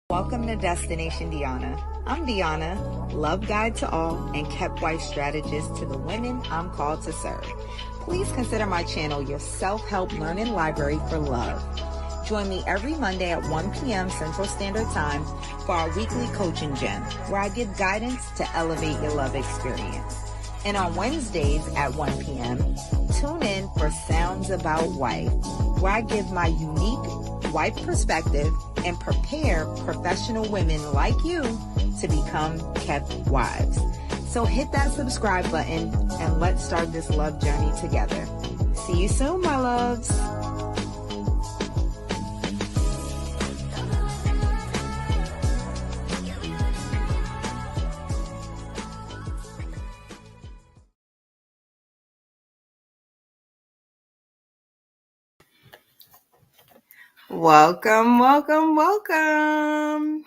Welcome to Destination Deanna. I'm Deanna, love guide to all and kept wife strategist to the women I'm called to serve. Please consider my channel your self-help learning library for love. Join me every Monday at 1 p.m. Central Standard Time for our weekly coaching gem, where I give guidance to elevate your love experience. And on Wednesdays at 1 p.m., tune in for Sounds About Wife, where I give my unique wife perspective and prepare professional women like you to become kept wives. So hit that subscribe button and let's start this love journey together. See you soon, my loves. Welcome, welcome, welcome.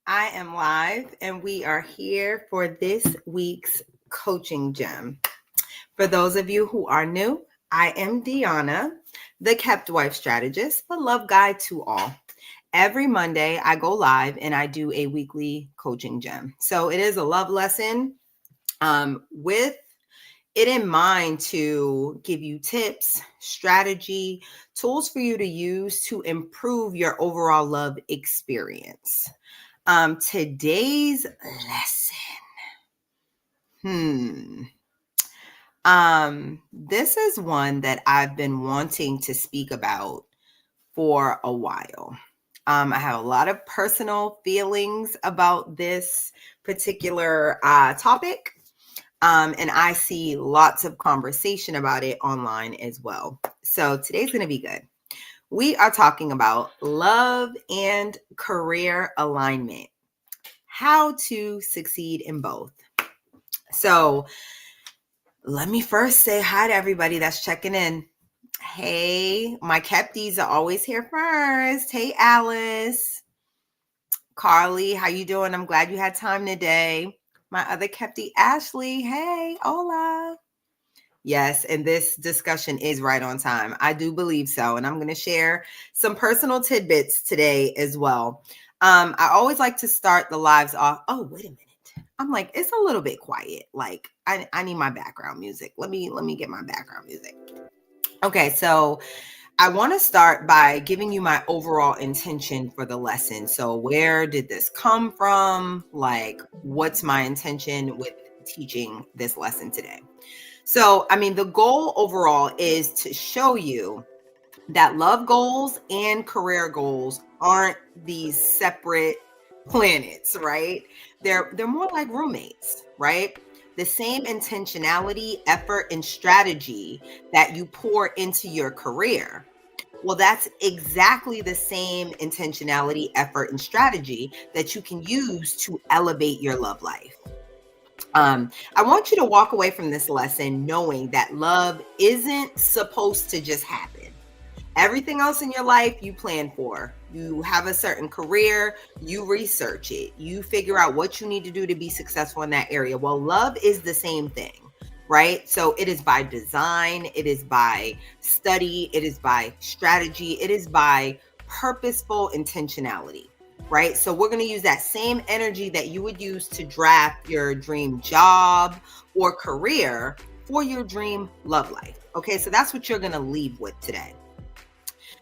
I am live and we are here for this week's coaching gem. For those of you who are new, I am Deanna, the kept wife strategist, but love guide to all. Every Monday I go live and I do a weekly coaching gem. So it is a love lesson with it in mind to give you tips, strategy, tools for you to use to improve your overall love experience. Today's lesson. This is one that I've been wanting to speak about for a while. I have a lot of personal feelings about this particular topic. And I see lots of conversation about it online as well. So today's going to be good. We are talking about love and career alignment, how to succeed in both. So let me first say hi to everybody that's checking in. Hey, my kepties are always here first. Hey, Alice. Carly, how you doing? I'm glad you had time today. My other keptie, Ashley. Hey, hola. Yes, and this discussion is right on time. I do believe so. And I'm going to share some personal tidbits today as well. I always like to start the lives off. Oh, wait a minute. I'm like, it's a little bit quiet. Like I need my background music. Let me get my background music. Okay, so I want to start by giving you my overall intention for the lesson. So where did this come from? Like, what's my intention with teaching this lesson today? So, the goal overall is to show you that love goals and career goals aren't these separate planets, right? They're more like roommates, right? The same intentionality, effort, and strategy that you pour into your career. Well, that's exactly the same intentionality, effort, and strategy that you can use to elevate your love life. I want you to walk away from this lesson knowing that love isn't supposed to just happen. Everything else in your life you plan for. You have a certain career, you research it, you figure out what you need to do to be successful in that area. Well, love is the same thing, right? So it is by design, it is by study, it is by strategy, it is by purposeful intentionality, right? So we're going to use that same energy that you would use to draft your dream job or career for your dream love life. Okay, so that's what you're going to leave with today.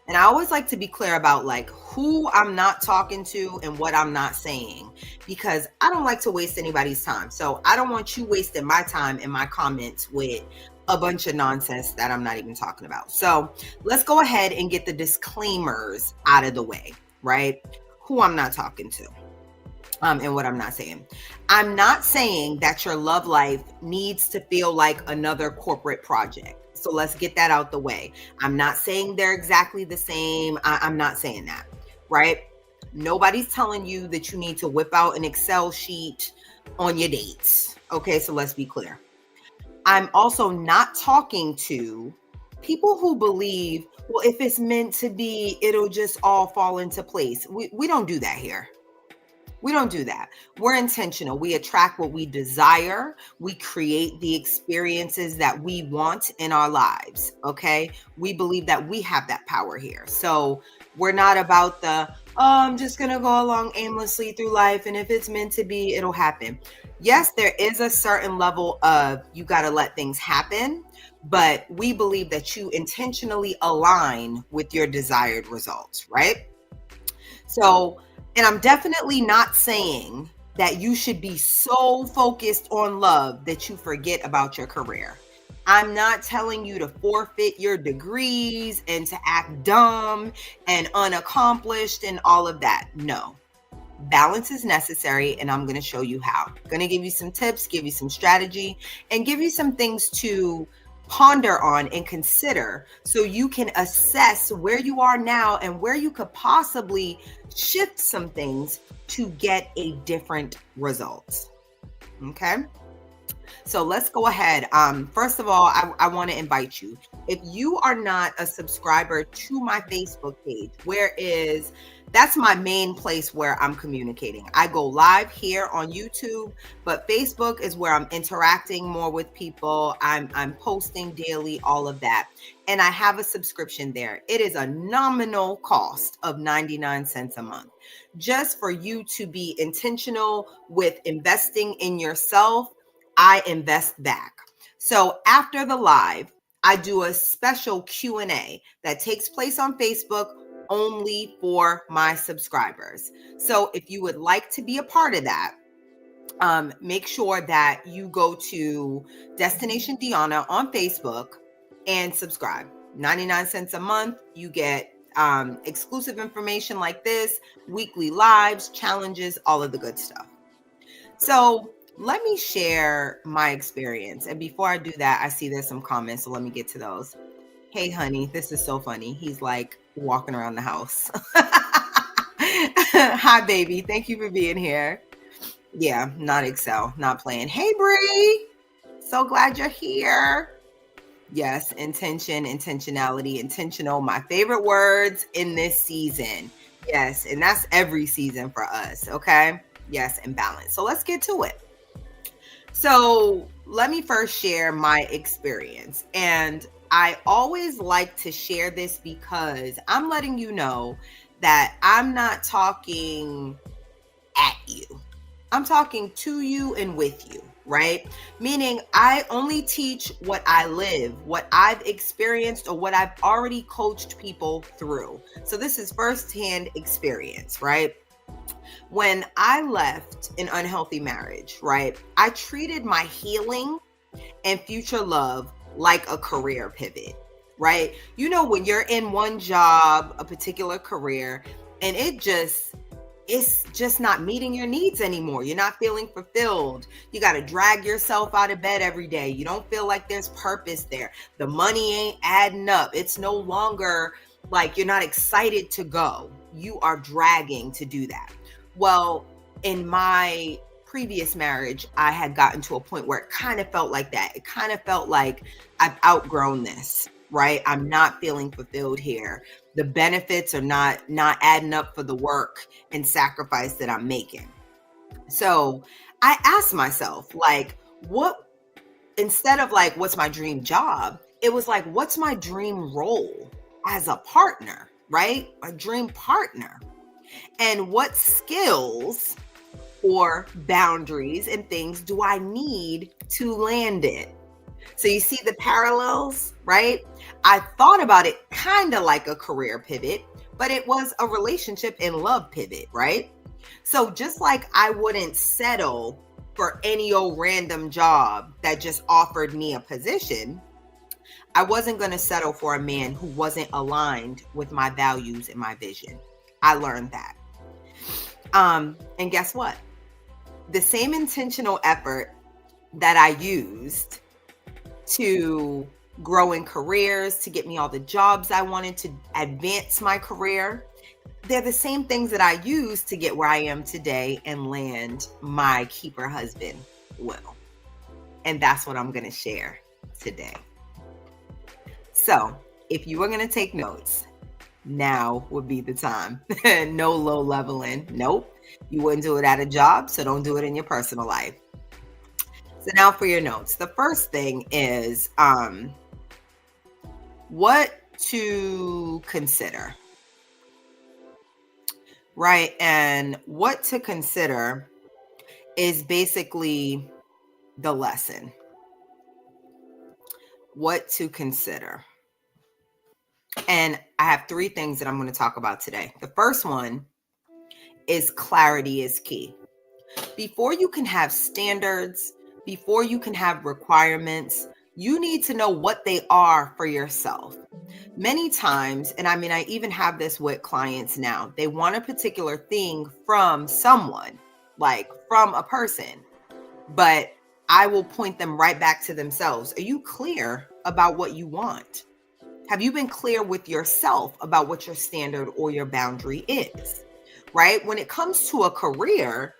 And I always like to be clear about like who I'm not talking to and what I'm not saying, because I don't like to waste anybody's time. So I don't want you wasting my time in my comments with a bunch of nonsense that I'm not even talking about. So let's go ahead and get the disclaimers out of the way, right? Who I'm not talking to. And what I'm not saying. I'm not saying that your love life needs to feel like another corporate project. So let's get that out the way. I'm not saying they're exactly the same. I'm not saying that, right? Nobody's telling you that you need to whip out an Excel sheet on your dates. Okay, so let's be clear. I'm also not talking to people who believe, well, if it's meant to be, it'll just all fall into place. We don't do that here. We don't do that. We're intentional. We attract what we desire. We create the experiences that we want in our lives. Okay. We believe that we have that power here. So we're not about the, I'm just going to go along aimlessly through life. And if it's meant to be, it'll happen. Yes, there is a certain level of you got to let things happen. But we believe that you intentionally align with your desired results, right? So, and I'm definitely not saying that you should be so focused on love that you forget about your career. I'm not telling you to forfeit your degrees and to act dumb and unaccomplished and all of that. No. Balance is necessary, and I'm going to show you how. I'm going to give you some tips, give you some strategy, and give you some things to ponder on and consider so you can assess where you are now and where you could possibly shift some things to get a different result. Okay. So let's go ahead. First of all, I want to invite you. If you are not a subscriber to my Facebook page, that's my main place where I'm communicating. I go live here on YouTube, but Facebook is where I'm interacting more with people. I'm posting daily, all of that. And I have a subscription there. It is a nominal cost of 99 cents a month, just for you to be intentional with investing in yourself. I invest back. So after the live, I do a special Q&A that takes place on Facebook only for my subscribers. So if you would like to be a part of that, make sure that you go to Destination Deanna on Facebook and subscribe. 99 cents a month. You get exclusive information like this, weekly lives, challenges, all of the good stuff. So let me share my experience. And before I do that, I see there's some comments, so let me get to those. Hey, honey, this is so funny. He's like walking around the house. Hi, baby. Thank you for being here. Yeah, not Excel, not playing. Hey, Bree. So glad you're here. Yes, intention, intentionality, intentional. My favorite words in this season. Yes, and that's every season for us. Okay. Yes, and balance. So let's get to it. So let me first share my experience. And I always like to share this because I'm letting you know that I'm not talking at you. I'm talking to you and with you, right? Meaning I only teach what I live, what I've experienced, or what I've already coached people through. So this is firsthand experience, right? When I left an unhealthy marriage, right, I treated my healing and future love like a career pivot, right? You know, when you're in one job, a particular career, and it's just not meeting your needs anymore. You're not feeling fulfilled. You got to drag yourself out of bed every day. You don't feel like there's purpose there. The money ain't adding up. It's no longer like you're not excited to go. You are dragging to do that. Well, in my previous marriage, I had gotten to a point where it kind of felt like that. It kind of felt like I've outgrown this, right? I'm not feeling fulfilled here. The benefits are not adding up for the work and sacrifice that I'm making. So I asked myself, like, instead of like, what's my dream job? It was like, what's my dream role as a partner, right? A dream partner. And what skills or boundaries and things do I need to land it? So you see the parallels, right? I thought about it kind of like a career pivot, but it was a relationship and love pivot, right? So just like I wouldn't settle for any old random job that just offered me a position, I wasn't going to settle for a man who wasn't aligned with my values and my vision. I learned that. And guess what? The same intentional effort that I used to grow in careers, to get me all the jobs I wanted, to advance my career, they're the same things that I used to get where I am today and land my keeper husband, Will. And that's what I'm going to share today. So if you are going to take notes, now would be the time. No low leveling. Nope. You wouldn't do it at a job, so don't do it in your personal life. So now for your notes. The first thing is what to consider, right? And what to consider is basically the lesson. What to consider. And I have 3 things that I'm going to talk about today. The first one is clarity is key. Before you can have standards, before you can have requirements, you need to know what they are for yourself. Many times, and I mean, I even have this with clients now, they want a particular thing from someone, like from a person, but I will point them right back to themselves. Are you clear about what you want? Have you been clear with yourself about what your standard or your boundary is? Right? When it comes to a career,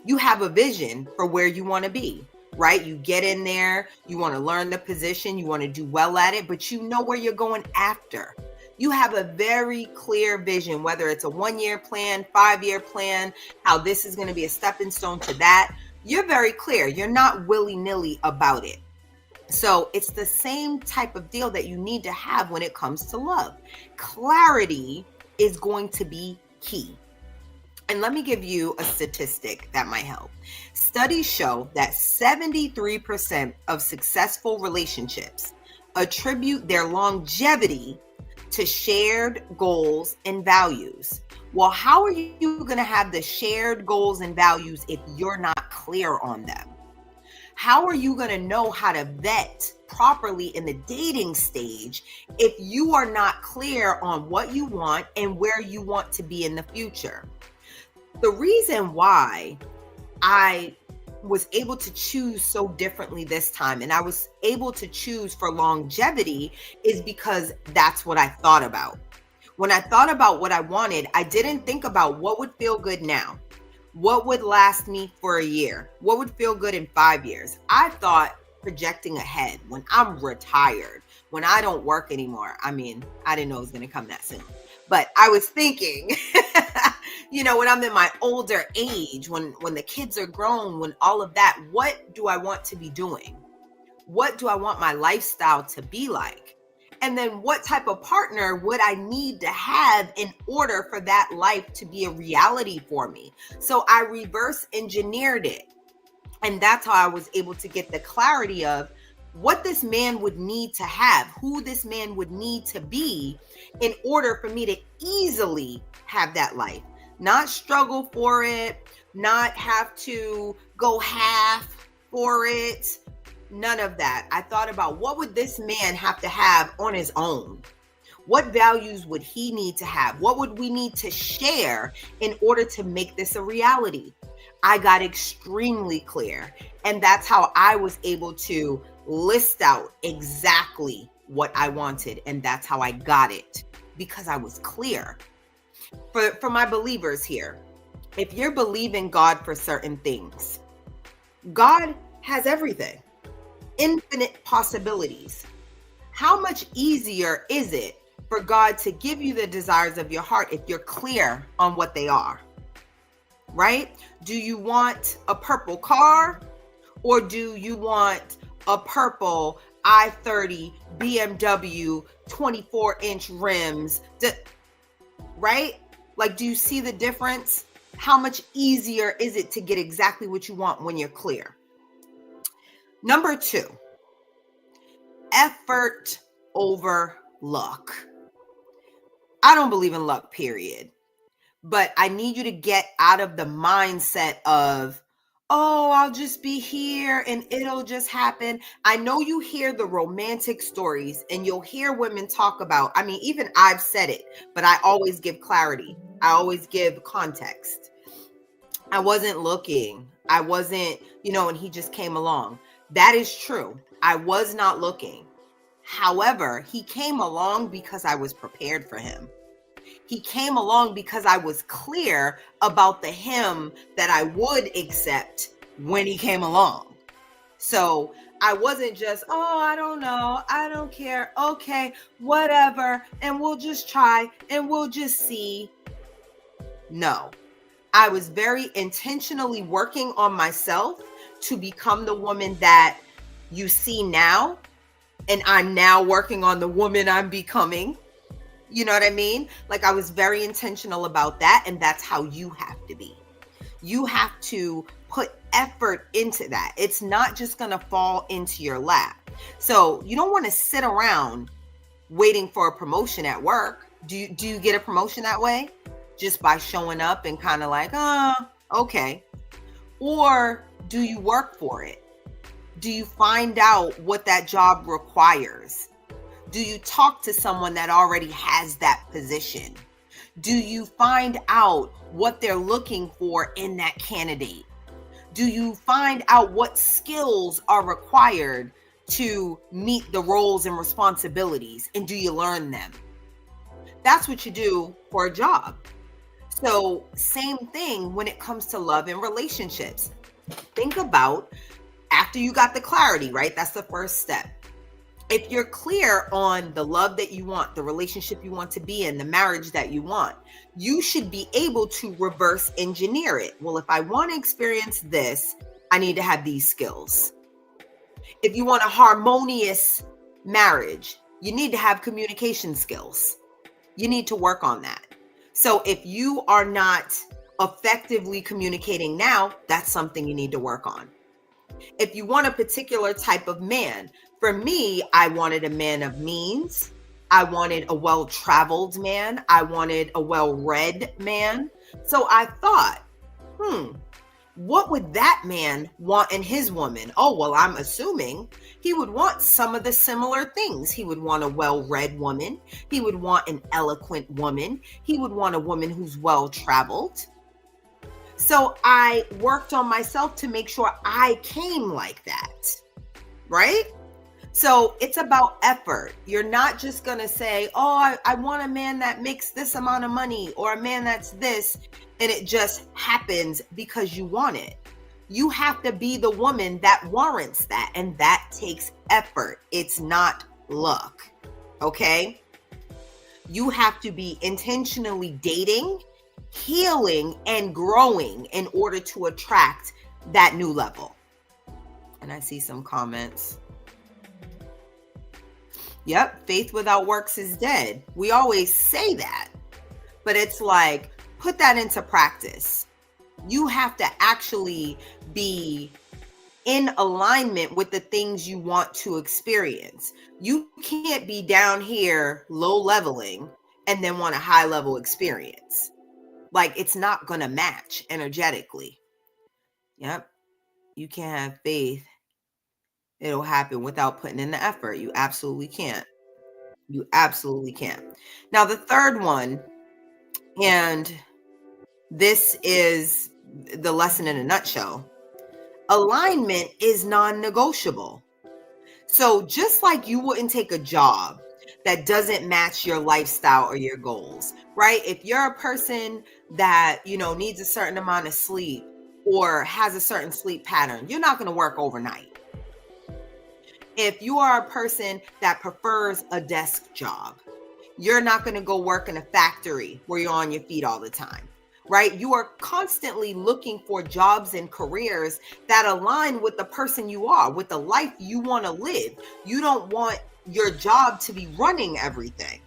you have a vision for where you want to be, right? You get in there, you want to learn the position, you want to do well at it, but you know where you're going after. You have a very clear vision, whether it's a 1-year plan, 5-year plan, how this is going to be a stepping stone to that. You're very clear. You're not willy-nilly about it. So it's the same type of deal that you need to have when it comes to love. Clarity is going to be key. And let me give you a statistic that might help. Studies show that 73% of successful relationships attribute their longevity to shared goals and values. Well, how are you going to have the shared goals and values if you're not clear on them? How are you going to know how to vet properly in the dating stage if you are not clear on what you want and where you want to be in the future? The reason why I was able to choose so differently this time, and I was able to choose for longevity, is because that's what I thought about. When I thought about what I wanted, I didn't think about what would feel good now. What would last me for a year? What would feel good in 5 years? I thought projecting ahead when I'm retired, when I don't work anymore. I mean, I didn't know it was going to come that soon, but I was thinking, when I'm in my older age, when the kids are grown, when all of that, what do I want to be doing? What do I want my lifestyle to be like? And then what type of partner would I need to have in order for that life to be a reality for me? So I reverse engineered it. And that's how I was able to get the clarity of what this man would need to have, who this man would need to be in order for me to easily have that life. Not struggle for it, not have to go half for it. None of that. I thought about what would this man have to have on his own? What values would he need to have? What would we need to share in order to make this a reality? I got extremely clear. And that's how I was able to list out exactly what I wanted. And that's how I got it, because I was clear. For my believers here, if you're believing God for certain things, God has everything. Infinite possibilities. How much easier is it for God to give you the desires of your heart if you're clear on what they are? Right? Do you want a purple car, or do you want a purple i30 BMW 24-inch rims? Right? Like, do you see the difference? How much easier is it to get exactly what you want when you're clear? Number 2, effort over luck. I don't believe in luck, period. But I need you to get out of the mindset of, oh, I'll just be here and it'll just happen. I know you hear the romantic stories and you'll hear women talk about, I mean, even I've said it, but I always give clarity. I always give context. I wasn't looking. I wasn't, and he just came along. That is true. I was not looking. However, he came along because I was prepared for him. He came along because I was clear about the him that I would accept when he came along. So I wasn't just, oh, I don't know. I don't care. Okay, whatever. And we'll just try and we'll just see. No, I was very intentionally working on myself to become the woman that you see now. And I'm now working on the woman I'm becoming. You know what I mean? Like, I was very intentional about that. And that's how you have to be. You have to put effort into that. It's not just going to fall into your lap. So you don't want to sit around waiting for a promotion at work. Do you get a promotion that way? Just by showing up and kind of like, okay. Or do you work for it? Do you find out what that job requires? Do you talk to someone that already has that position? Do you find out what they're looking for in that candidate? Do you find out what skills are required to meet the roles and responsibilities? And do you learn them? That's what you do for a job. So same thing when it comes to love and relationships. Think about after you got the clarity, right? That's the first step. If you're clear on the love that you want, the relationship you want to be in, the marriage that you want, you should be able to reverse engineer it. Well, if I want to experience this, I need to have these skills. If you want a harmonious marriage, you need to have communication skills. You need to work on that. So if you are not effectively communicating now, that's something you need to work on. If you want a particular type of man, for me, I wanted a man of means. I wanted a well-traveled man. I wanted a well-read man. So I thought, what would that man want in his woman? Oh, well, I'm assuming he would want some of the similar things. He would want a well-read woman. He would want an eloquent woman. He would want a woman who's well-traveled. So I worked on myself to make sure I came like that, right? So it's about effort. You're not just going to say, oh, I want a man that makes this amount of money or a man that's this, and it just happens because you want it. You have to be the woman that warrants that, and that takes effort. It's not luck, okay? You have to be intentionally dating, healing, and growing in order to attract that new level. And I see some comments. Yep, faith without works is dead. We always say that, but it's like, put that into practice. You have to actually be in alignment with the things you want to experience. You can't be down here low leveling and then want a high level experience. Like, it's not going to match energetically. Yep. You can't have faith. It'll happen without putting in the effort. You absolutely can't. You absolutely can't. Now, the third one, and this is the lesson in a nutshell. Alignment is non-negotiable. So just like you wouldn't take a job that doesn't match your lifestyle or your goals, right? If you're a person that, needs a certain amount of sleep or has a certain sleep pattern, you're not going to work overnight. If you are a person that prefers a desk job, you're not going to go work in a factory where you're on your feet all the time, right? You are constantly looking for jobs and careers that align with the person you are, with the life you want to live. You don't want your job to be running everything.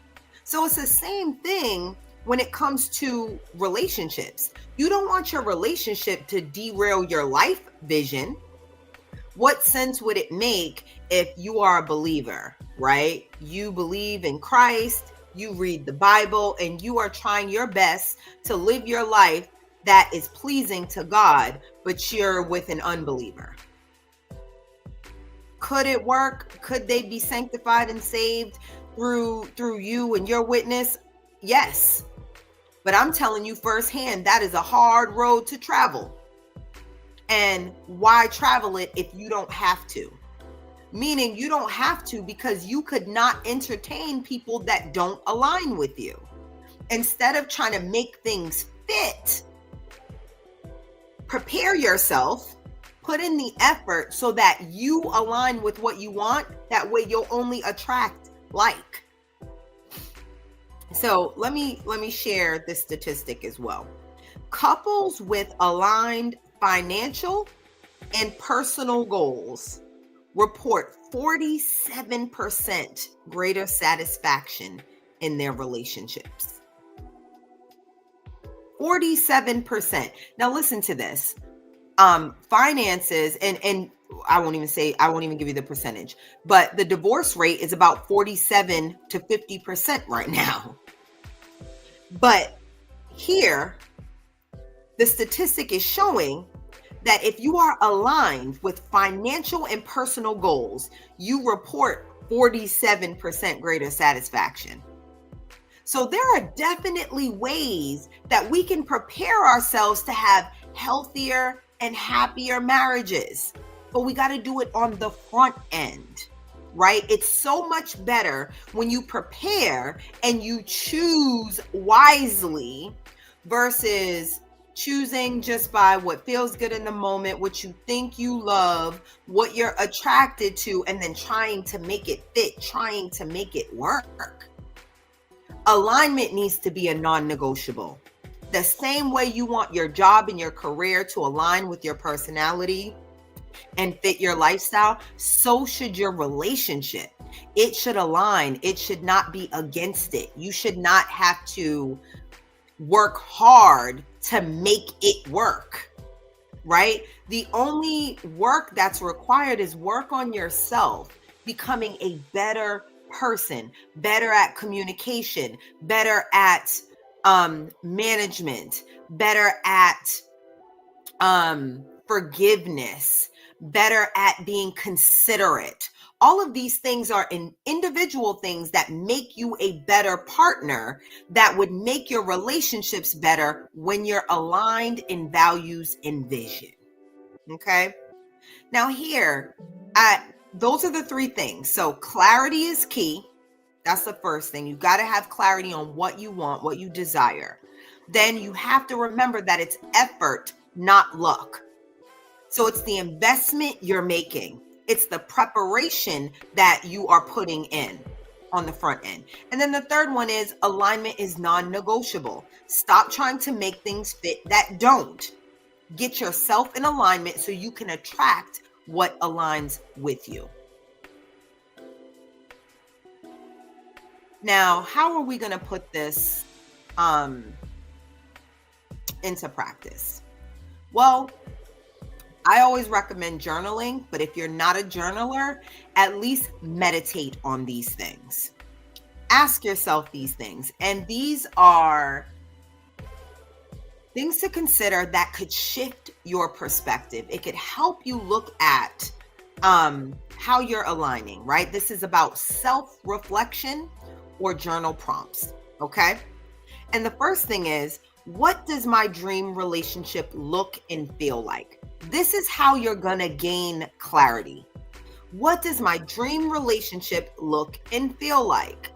So it's the same thing when it comes to relationships. You don't want your relationship to derail your life vision. What sense would it make if you are a believer, right? You believe in Christ, you read the Bible, and you are trying your best to live your life that is pleasing to God, but you're with an unbeliever. Could it work? Could they be sanctified and saved through you and your witness? Yes. But I'm telling you firsthand, that is a hard road to travel. And why travel it if you don't have to? Meaning you don't have to, because you could not entertain people that don't align with you. Instead of trying to make things fit, prepare yourself, put in the effort so that you align with what you want. That way you'll only attract like. So let me share this statistic as well. Couples with aligned financial and personal goals report 47% greater satisfaction in their relationships. 47%. Now listen to this. Finances and I won't even give you the percentage, but the divorce rate is about 47 to 50% right now. But here, the statistic is showing that if you are aligned with financial and personal goals, you report 47% greater satisfaction. So there are definitely ways that we can prepare ourselves to have healthier and happier marriages, but we got to do it on the front end, right? It's so much better when you prepare and you choose wisely versus choosing just by what feels good in the moment, what you think you love, what you're attracted to, and then trying to make it fit, trying to make it work. Alignment needs to be a non-negotiable. The same way you want your job and your career to align with your personality and fit your lifestyle, so should your relationship. It should align. It should not be against it. You should not have to work hard to make it work, right? The only work that's required is work on yourself, becoming a better person, better at communication, better at management, better at forgiveness, better at being considerate. All of these things are individual things that make you a better partner, that would make your relationships better when you're aligned in values and vision. Okay. Now here, those are the three things. So clarity is key. That's the first thing. You got to have clarity on what you want, what you desire. Then you have to remember that it's effort, not luck. So it's the investment you're making. It's the preparation that you are putting in on the front end. And then the third one is alignment is non-negotiable. Stop trying to make things fit that don't. Get yourself in alignment so you can attract what aligns with you. Now, how are we going to put this into practice? Well, I always recommend journaling, but if you're not a journaler, at least meditate on these things. Ask yourself these things. And these are things to consider that could shift your perspective. It could help you look at how you're aligning, right? This is about self-reflection or journal prompts, okay? And the first thing is, what does my dream relationship look and feel like? This is how you're gonna gain clarity. What does my dream relationship look and feel like?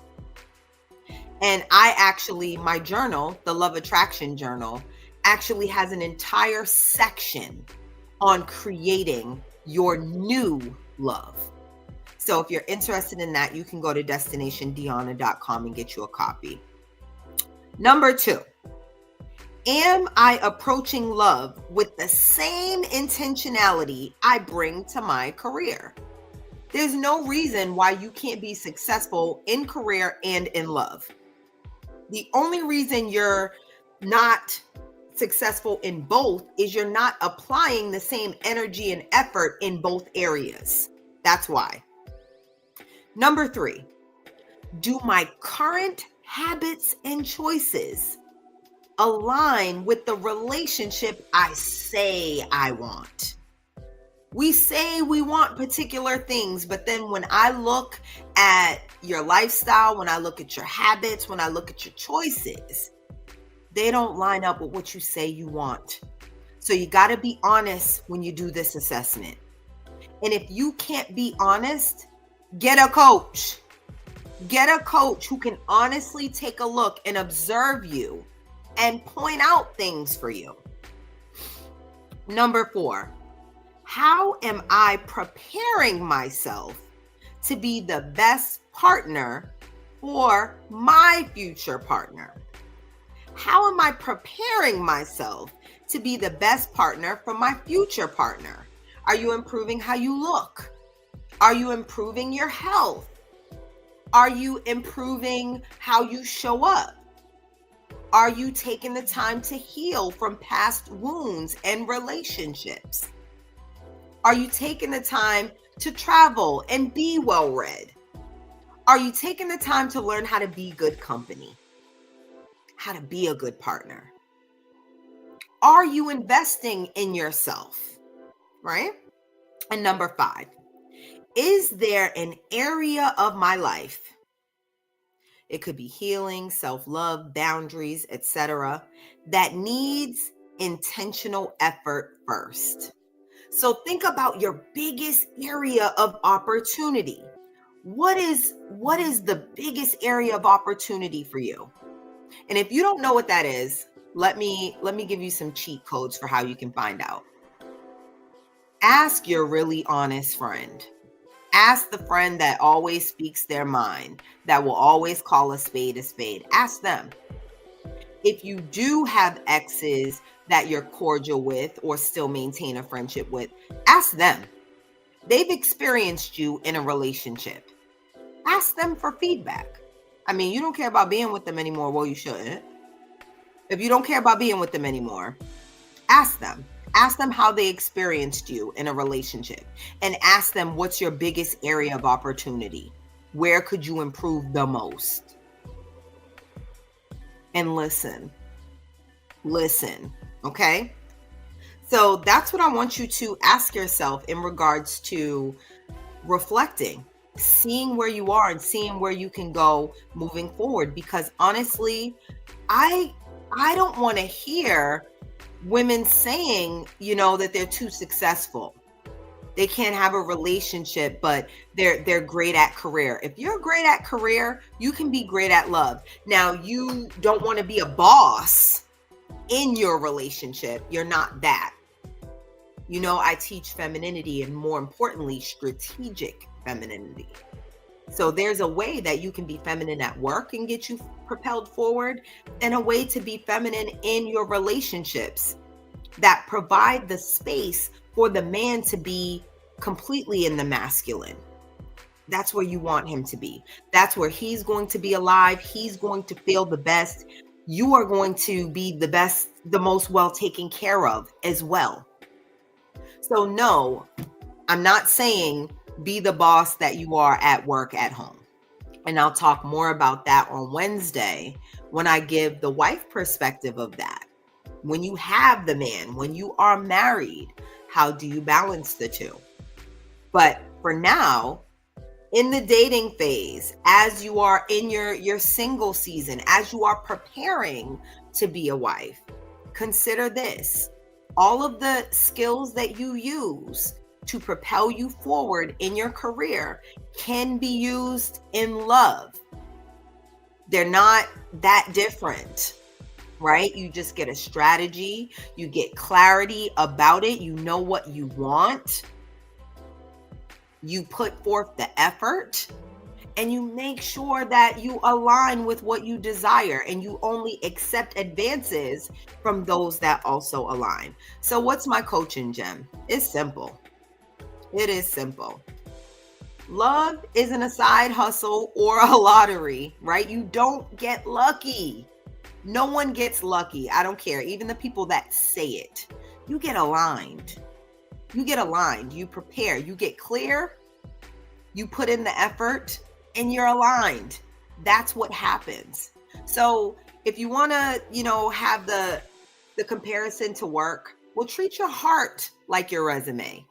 And my journal, the Love Attraction Journal, actually has an entire section on creating your new love. So if you're interested in that, you can go to destinationdeanna.com and get you a copy. Number 2, am I approaching love with the same intentionality I bring to my career? There's no reason why you can't be successful in career and in love. The only reason you're not successful in both is you're not applying the same energy and effort in both areas. That's why. Number 3, do my current habits and choices align with the relationship I say I want? We say we want particular things, but then when I look at your lifestyle, when I look at your habits, when I look at your choices, they don't line up with what you say you want. So you got to be honest when you do this assessment. And if you can't be honest, get a coach. Get a coach who can honestly take a look and observe you and point out things for you. Number 4, how am I preparing myself to be the best partner for my future partner? How am I preparing myself to be the best partner for my future partner? Are you improving how you look? Are you improving your health? Are you improving how you show up? Are you taking the time to heal from past wounds and relationships? Are you taking the time to travel and be well read? Are you taking the time to learn how to be good company? How to be a good partner? Are you investing in yourself? Right? And number 5, is there an area of my life? It could be healing, self-love, boundaries, etc., that needs intentional effort first. So think about your biggest area of opportunity. What is the biggest area of opportunity for you? And if you don't know what that is, let me give you some cheat codes for how you can find out. Ask your really honest friend. Ask the friend that always speaks their mind, that will always call a spade a spade. Ask them. If you do have exes that you're cordial with or still maintain a friendship with, ask them. They've experienced you in a relationship. Ask them for feedback. I mean, you don't care about being with them anymore. Well, you shouldn't. If you don't care about being with them anymore, ask them. Ask them how they experienced you in a relationship, and ask them what's your biggest area of opportunity. Where could you improve the most? And listen, okay? So that's what I want you to ask yourself in regards to reflecting, seeing where you are and seeing where you can go moving forward. Because honestly, I don't want to hear women saying, that they're too successful. They can't have a relationship, but they're great at career. If you're great at career, you can be great at love. Now, you don't want to be a boss in your relationship. You're not that. I teach femininity, and more importantly, strategic femininity. So there's a way that you can be feminine at work and get you propelled forward, and a way to be feminine in your relationships that provide the space for the man to be completely in the masculine. That's where you want him to be. That's where he's going to be alive. He's going to feel the best. You are going to be the best, the most well taken care of as well. So no, I'm not saying be the boss that you are at work, at home. And I'll talk more about that on Wednesday when I give the wife perspective of that. When you have the man, when you are married, how do you balance the two? But for now, in the dating phase, as you are in your single season, as you are preparing to be a wife, consider this. All of the skills that you use to propel you forward in your career can be used in love. They're not that different, right? You just get a strategy, you get clarity about it, you know what you want, you put forth the effort, and you make sure that you align with what you desire, and you only accept advances from those that also align. So what's my coaching gem? It's simple. It is simple. Love isn't a side hustle or a lottery, right? You don't get lucky. No one gets lucky. I don't care. Even the people that say it. You get aligned. You prepare. You get clear. You put in the effort, and you're aligned. That's what happens. So if you want to, have the comparison to work, well, treat your heart like your resume.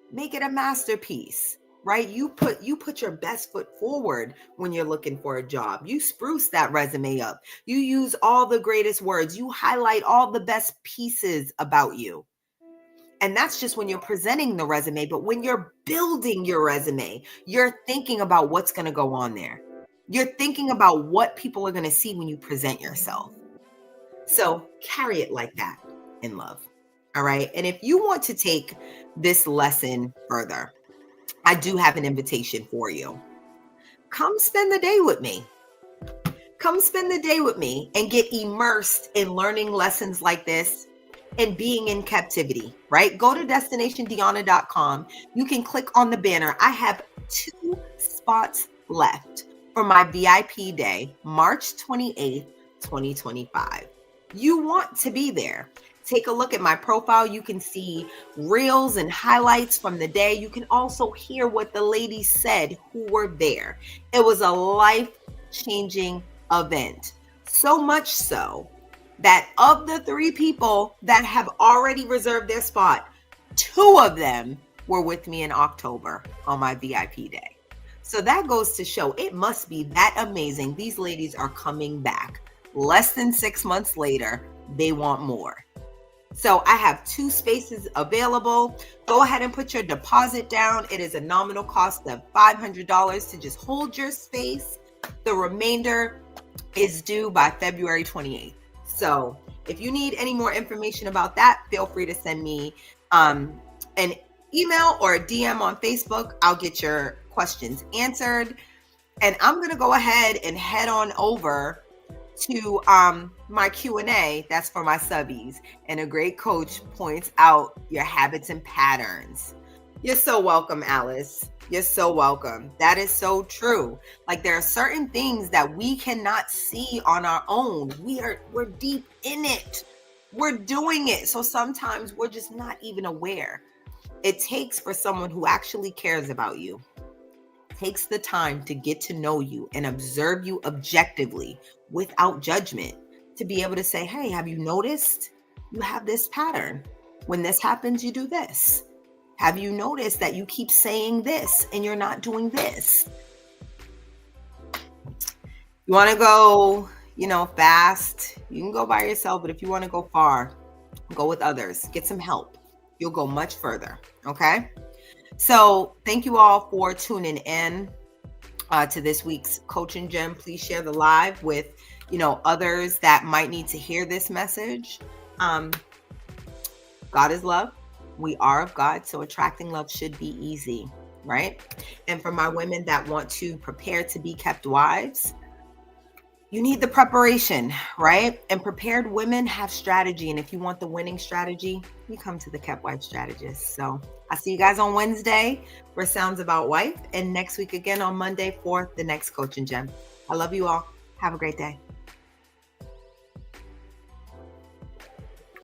Make it a masterpiece. Right? You put your best foot forward when you're looking for a job. You spruce that resume up. You use all the greatest words. You highlight all the best pieces about you. And that's just when you're presenting the resume. But when you're building your resume, you're thinking about what's going to go on there. You're thinking about what people are going to see when you present yourself. So carry it like that in love. All right. And if you want to take this lesson further, I do have an invitation for you. Come spend the day with me. Come spend the day with me and get immersed in learning lessons like this and being in captivity, right? Go to destinationdeanna.com. You can click on the banner. I have 2 spots left for my VIP day, March 28th, 2025. You want to be there. Take a look at my profile. You can see reels and highlights from the day. You can also hear what the ladies said who were there. It was a life-changing event. So much so that of the 3 people that have already reserved their spot, 2 of them were with me in October on my VIP day. So that goes to show it must be that amazing. These ladies are coming back. Less than 6 months later, they want more. So I have 2 spaces available. Go ahead and put your deposit down. It is a nominal cost of $500 to just hold your space. The remainder is due by February 28th. So if you need any more information about that, feel free to send me an email or a DM on Facebook. I'll get your questions answered. And I'm going to go ahead and head on over to my Q&A. That's for my subbies. And a great coach points out your habits and patterns. You're so welcome, Alice. You're so welcome. That is so true. Like, there are certain things that we cannot see on our own. We're deep in it. We're doing it. So sometimes we're just not even aware. It takes for someone who actually cares about you, takes the time to get to know you and observe you objectively without judgment, to be able to say, hey, have you noticed you have this pattern? When this happens, you do this. Have you noticed that you keep saying this and you're not doing this? You want to go, fast, you can go by yourself, but if you want to go far, go with others. Get some help. You'll go much further. Okay? So thank you all for tuning in to this week's Coaching Gem. Please share the live with, others that might need to hear this message. God is love. We are of God, so attracting love should be easy, right? And for my women that want to prepare to be kept wives, you need the preparation, right? And prepared women have strategy. And if you want the winning strategy, you come to the Kept Wife Strategist. So I'll see you guys on Wednesday for Sounds About Wife, and next week again on Monday for the next Coaching Gem. I love you all. Have a great day.